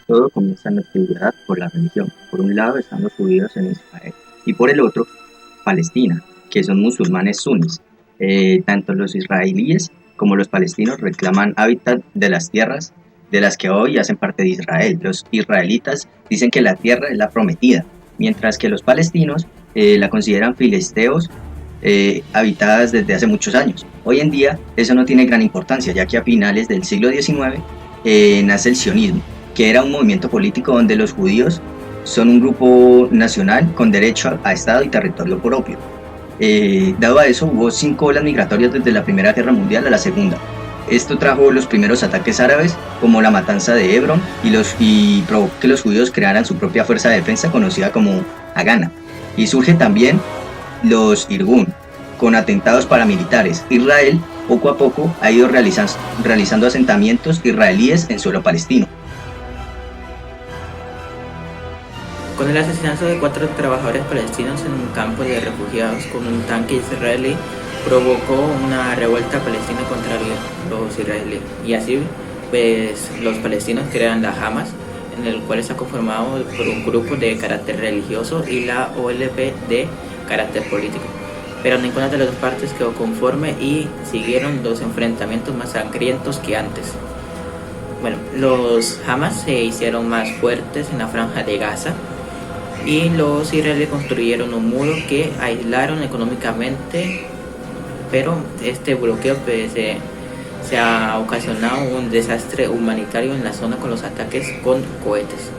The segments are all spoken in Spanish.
Todo comienza en la antigüedad por la religión. Por un lado están los judíos en Israel y por el otro Palestina, que son musulmanes suníes. Tanto los israelíes como los palestinos reclaman hábitat de las tierras de las que hoy hacen parte de Israel. Los israelitas dicen que la tierra es la prometida, mientras que los palestinos la consideran filisteos habitadas desde hace muchos años. Hoy en día eso no tiene gran importancia, ya que a finales del siglo XIX nace el sionismo, que era un movimiento político donde los judíos son un grupo nacional con derecho a Estado y territorio propio. Dado a eso, hubo 5 olas migratorias desde la Primera Guerra Mundial a la Segunda. Esto trajo los primeros ataques árabes, como la matanza de Hebrón, y provocó que los judíos crearan su propia fuerza de defensa conocida como Hagana. Y surge también los Irgun, con atentados paramilitares. Israel poco a poco ha ido realizando asentamientos israelíes en suelo palestino. Con el asesinato de 4 trabajadores palestinos en un campo de refugiados con un tanque israelí, provocó una revuelta palestina contra los israelíes. Y así, pues, los palestinos crean la Hamas, en el cual está conformado por un grupo de carácter religioso y la OLP de carácter político. Pero ninguna de las dos partes quedó conforme y siguieron los enfrentamientos más sangrientos que antes. Bueno, los Hamas se hicieron más fuertes en la franja de Gaza y los israelíes construyeron un muro que aislaron económicamente, pero este bloqueo pues, se ha ocasionado un desastre humanitario en la zona con los ataques con cohetes.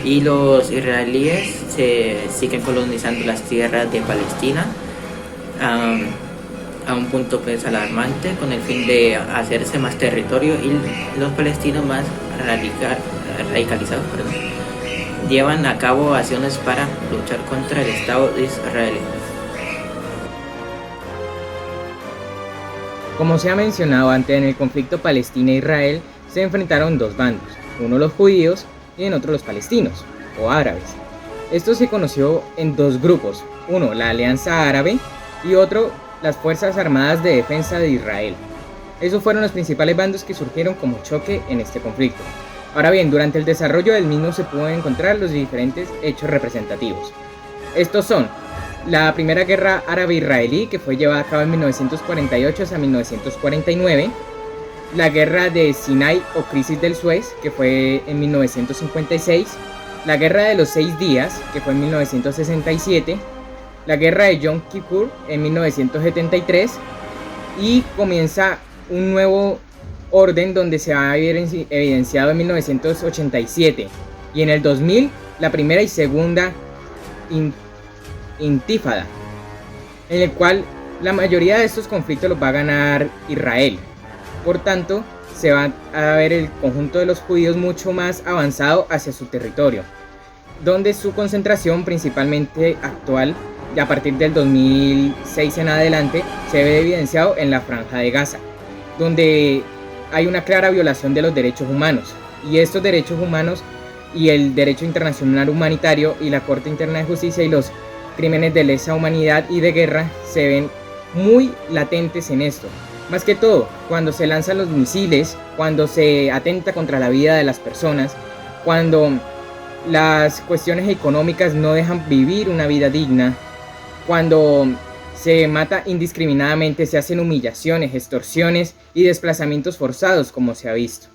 Y los israelíes se siguen colonizando las tierras de Palestina a un punto pues alarmante, con el fin de hacerse más territorio, y los palestinos más radicalizados llevan a cabo acciones para luchar contra el Estado israelí. Como se ha mencionado antes, en el conflicto Palestina-Israel se enfrentaron dos bandos, uno los judíos y en otro los palestinos o árabes. Esto se conoció en dos grupos, uno la Alianza Árabe y otro las Fuerzas Armadas de Defensa de Israel. Esos fueron los principales bandos que surgieron como choque en este conflicto. Ahora bien, durante el desarrollo del mismo se pueden encontrar los diferentes hechos representativos. Estos son la Primera Guerra Árabe-Israelí, que fue llevada a cabo en 1948 hasta 1949, la Guerra de Sinai o Crisis del Suez, que fue en 1956, la Guerra de los 6 días, que fue en 1967, la Guerra de Yom Kippur en 1973, y comienza un nuevo orden donde se ha evidenciado en 1987, y en el 2000 la primera y segunda intifada, en el cual la mayoría de estos conflictos los va a ganar Israel. Por tanto, se va a ver el conjunto de los judíos mucho más avanzado hacia su territorio, donde su concentración principalmente actual, a partir del 2006 en adelante, se ve evidenciado en la Franja de Gaza, donde hay una clara violación de los derechos humanos, y estos derechos humanos y el derecho internacional humanitario y la Corte Interna de Justicia y los crímenes de lesa humanidad y de guerra se ven muy latentes en esto. Más que todo, cuando se lanzan los misiles, cuando se atenta contra la vida de las personas, cuando las cuestiones económicas no dejan vivir una vida digna, cuando se mata indiscriminadamente, se hacen humillaciones, extorsiones y desplazamientos forzados, como se ha visto.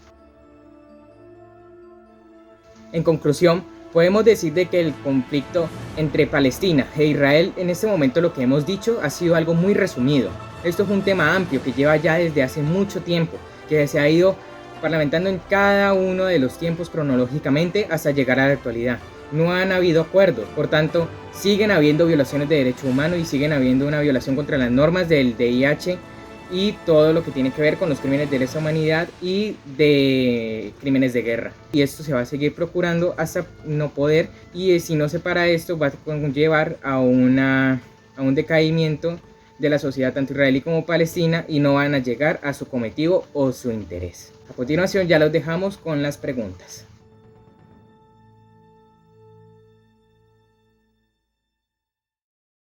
En conclusión, podemos decir de que el conflicto entre Palestina e Israel, en este momento lo que hemos dicho ha sido algo muy resumido. Esto es un tema amplio que lleva ya desde hace mucho tiempo, que se ha ido parlamentando en cada uno de los tiempos cronológicamente hasta llegar a la actualidad. No han habido acuerdos, por tanto, siguen habiendo violaciones de derechos humanos y siguen habiendo una violación contra las normas del DIH y todo lo que tiene que ver con los crímenes de lesa humanidad y de crímenes de guerra. Y esto se va a seguir procurando hasta no poder, y si no se para esto va a conllevar a un decaimiento de la sociedad tanto israelí como palestina, y no van a llegar a su cometido o su interés. A continuación ya los dejamos con las preguntas.